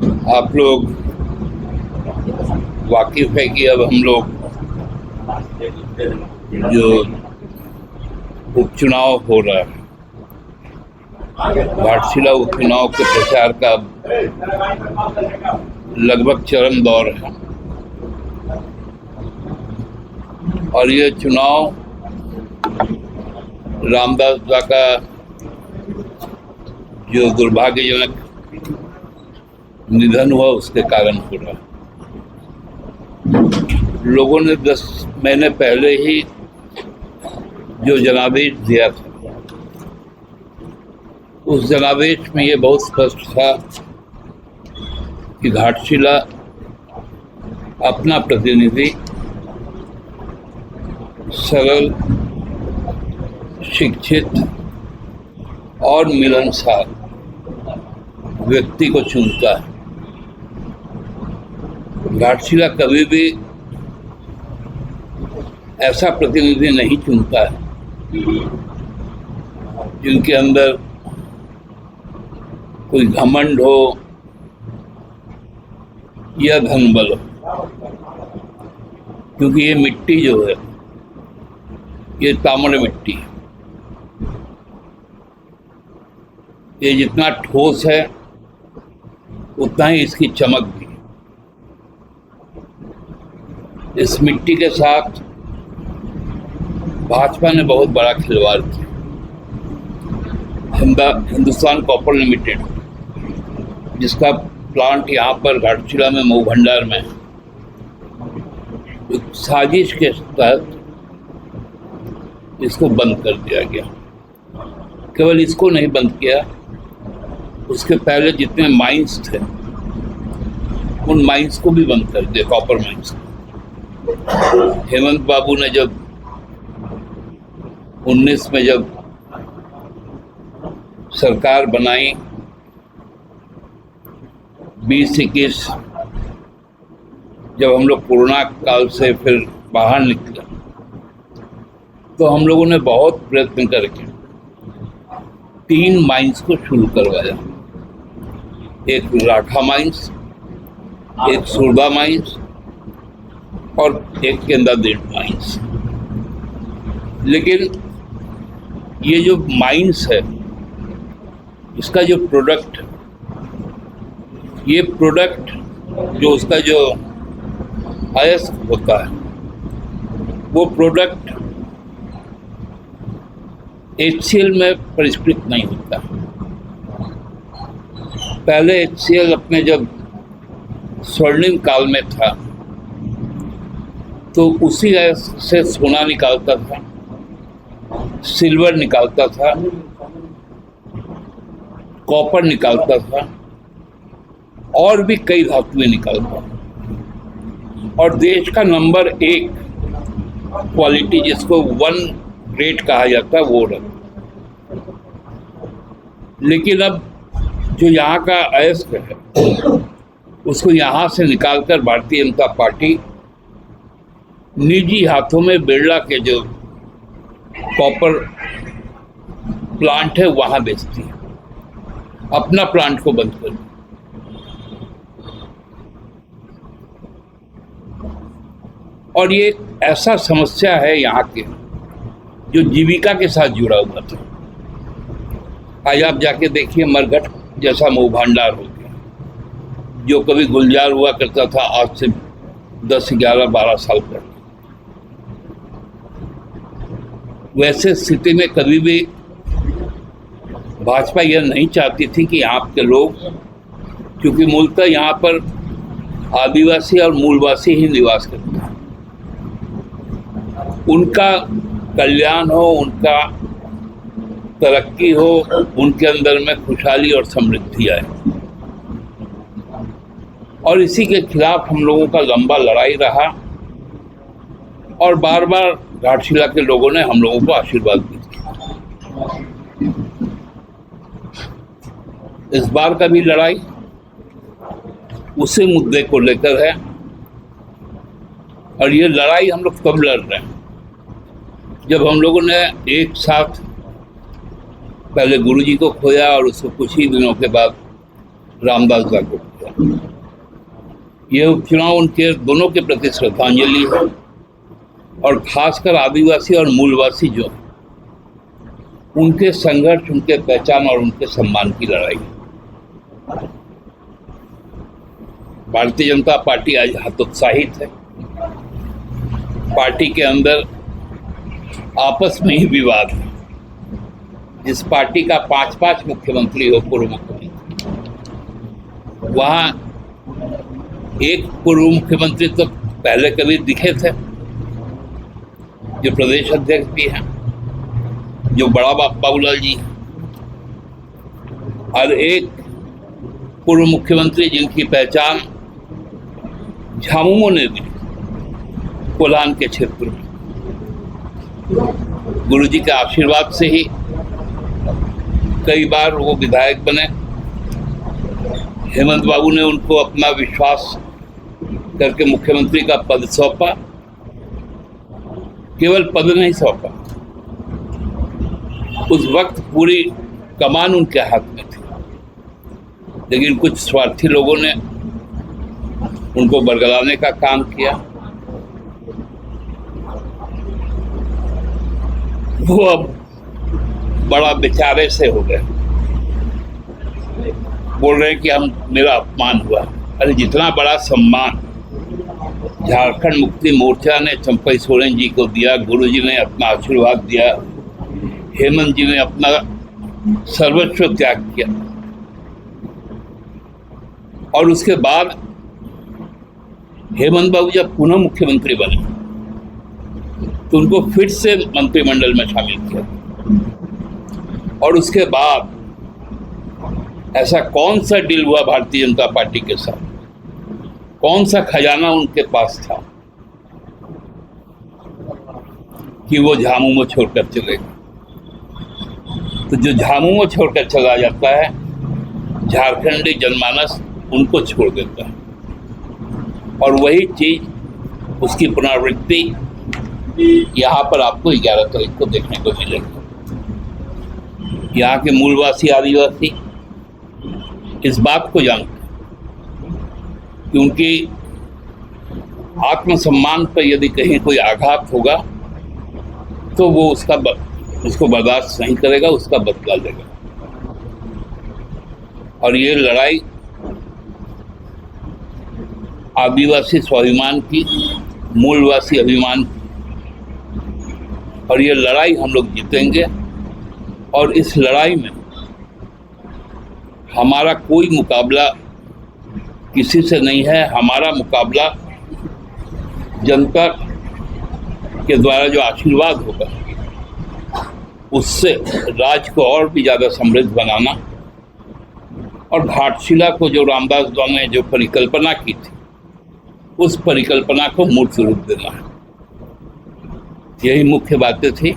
आप लोग वाकिफ है कि अब हम लोग जो उपचुनाव हो रहा है, घाटशिला उपचुनाव के प्रचार का लगभग चरम दौर है और ये चुनाव रामदास का जो दुर्भाग्यजनक निधन हुआ उसके कारण हो रहा है। लोगों ने 10 महीने पहले ही जो जनादेश दिया था, उस जनादेश में ये बहुत स्पष्ट था कि घाटशिला अपना प्रतिनिधि सरल, शिक्षित और मिलनसार व्यक्ति को चुनता है। घाटशिला कभी भी ऐसा प्रतिनिधि नहीं चुनता है जिनके अंदर कोई घमंड हो या धनबल हो, क्योंकि ये मिट्टी जो है ये ताम्र मिट्टी है। ये जितना ठोस है उतना ही इसकी चमक भी है। इस मिट्टी के साथ भाजपा ने बहुत बड़ा खिलवाड़ किया। हिंदुस्तान कॉपर लिमिटेड, जिसका प्लांट यहाँ पर घाटशिला में मऊ भंडार में एक साजिश के तहत इसको बंद कर दिया गया। केवल इसको नहीं बंद किया, उसके पहले जितने माइंस थे उन माइंस को भी बंद कर दिया, कॉपर माइंस को। हेमंत बाबू ने जब 19 में जब सरकार बनाई, 20-21 जब हम लोग कोरोना काल से फिर बाहर निकले, तो हम लोगों ने बहुत प्रयत्न करके 3 माइंस को शुरू करवाया। एक राठा माइंस, एक सुरबा माइंस और एक केंद्रादेव माइंस। लेकिन ये जो माइंस है, इसका जो प्रोडक्ट, ये प्रोडक्ट जो उसका जो अयस्क होता है, वो प्रोडक्ट HCL में परिष्कृत नहीं होता। पहले HCL अपने जब स्वर्णिम काल में था तो उसी अयस्क से सोना निकालता था, सिल्वर निकालता था, कॉपर निकालता था और भी कई धातुएं निकालता था। और देश का नंबर 1 क्वालिटी, जिसको 1 ग्रेड कहा जाता है, वो रहा। लेकिन अब जो यहाँ का अयस्क है उसको यहाँ से निकालकर भारतीय जनता पार्टी निजी हाथों में बिरला के जो कॉपर प्लांट है वहां बेचती है, अपना प्लांट को बंद कर दिया। और ये ऐसा समस्या है यहाँ के जो जीविका के साथ जुड़ा हुआ था। आज आप जाके देखिए, मरघट जैसा मऊ भंडार हो गया, जो कभी गुलजार हुआ करता था आज से 10, 11, 12 साल पहले। वैसे स्थिति में कभी भी भाजपा यह नहीं चाहती थी कि यहाँ के लोग, क्योंकि मूलतः यहाँ पर आदिवासी और मूलवासी ही निवास करते हैं, उनका कल्याण हो, उनका तरक्की हो, उनके अंदर में खुशहाली और समृद्धि आए। और इसी के खिलाफ हम लोगों का लंबा लड़ाई रहा और बार बार घाटशिला के लोगों ने हम लोगों को आशीर्वाद भी दिया। इस बार का भी लड़ाई उसी मुद्दे को लेकर है। और ये लड़ाई हम लोग कब लड़ रहे हैं? जब हम लोगों ने एक साथ पहले गुरुजी को खोया और उसको कुछ ही दिनों के बाद रामदास गांव को किया। यह उपचुनाव उनके दोनों के प्रति श्रद्धांजलि है और खासकर आदिवासी और मूलवासी जो उनके संघर्ष, उनके पहचान और उनके सम्मान की लड़ाई। भारतीय जनता पार्टी आज हतोत्साहित है। पार्टी के अंदर आपस में ही विवाद है। जिस पार्टी का 5-5 मुख्यमंत्री हो, पूर्व मुख्यमंत्री, वहां एक पूर्व मुख्यमंत्री तो पहले कभी दिखे थे, जो प्रदेश अध्यक्ष भी हैं, जो बड़ा बाबूलाल जी हैं, और एक पूर्व मुख्यमंत्री जिनकी पहचान झामुमो ने दी कोल्हान के क्षेत्र में। गुरुजी के आशीर्वाद से ही कई बार वो विधायक बने। हेमंत बाबू ने उनको अपना विश्वास करके मुख्यमंत्री का पद सौंपा। केवल पद नहीं सौंपा, उस वक्त पूरी कमान उनके हाथ में थी, लेकिन कुछ स्वार्थी लोगों ने उनको बरगलाने का काम किया। वो अब बड़ा बेचारे से हो गए, बोल रहे हैं कि मेरा अपमान हुआ। अरे जितना बड़ा सम्मान झारखंड मुक्ति मोर्चा ने चंपई सोरेन जी को दिया, गुरुजी ने अपना आशीर्वाद दिया, हेमंत जी ने अपना सर्वस्व त्याग किया, और उसके बाद हेमंत बाबू जब पुनः मुख्यमंत्री बने तो उनको फिर से मंत्रिमंडल में शामिल किया। और उसके बाद ऐसा कौन सा डील हुआ भारतीय जनता पार्टी के साथ, कौन सा खजाना उनके पास था कि वो झामुमो छोड़कर चले गए। तो जो झामुमो छोड़कर चला जाता है, झारखंडी जनमानस उनको छोड़ देता है, और वही चीज, उसकी पुनरावृत्ति यहाँ पर आपको 11 तारीख को देखने को मिलेगी। यहाँ के मूलवासी आदिवासी इस बात को जानते हैं कि उनकी आत्मसम्मान पर यदि कहीं कोई आघात होगा तो वो उसको बर्दाश्त नहीं करेगा, उसका बदला लेगा। और ये लड़ाई आदिवासी स्वाभिमान की, मूलवासी अभिमान की, और ये लड़ाई हम लोग जीतेंगे। और इस लड़ाई में हमारा कोई मुकाबला किसी से नहीं है। हमारा मुकाबला जनता के द्वारा जो आशीर्वाद होगा उससे राज्य को और भी ज़्यादा समृद्ध बनाना, और घाटशिला को जो रामदास गांव ने जो परिकल्पना की थी, उस परिकल्पना को मूर्त रूप देना है। यही मुख्य बातें थी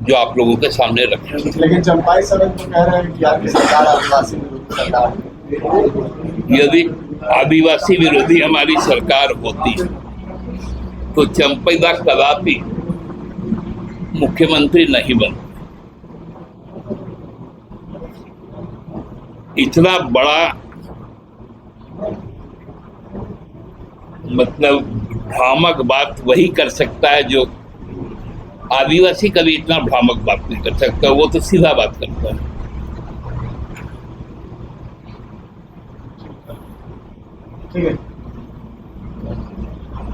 जो आप लोगों के सामने रखे। लेकिन चंपाई सरन तो कह रहे हैं कि आपकी सरकार आदिवासी विरोधी सरकार है। यदि आदिवासी विरोधी हमारी सरकार होती तो चंपईदा कदापि मुख्यमंत्री नहीं बनते। इतना बड़ा मतलब भ्रामक बात वही कर सकता है जो आदिवासी कभी इतना भ्रामक बात नहीं कर सकता, वो तो सीधा बात करता है। ठीक है।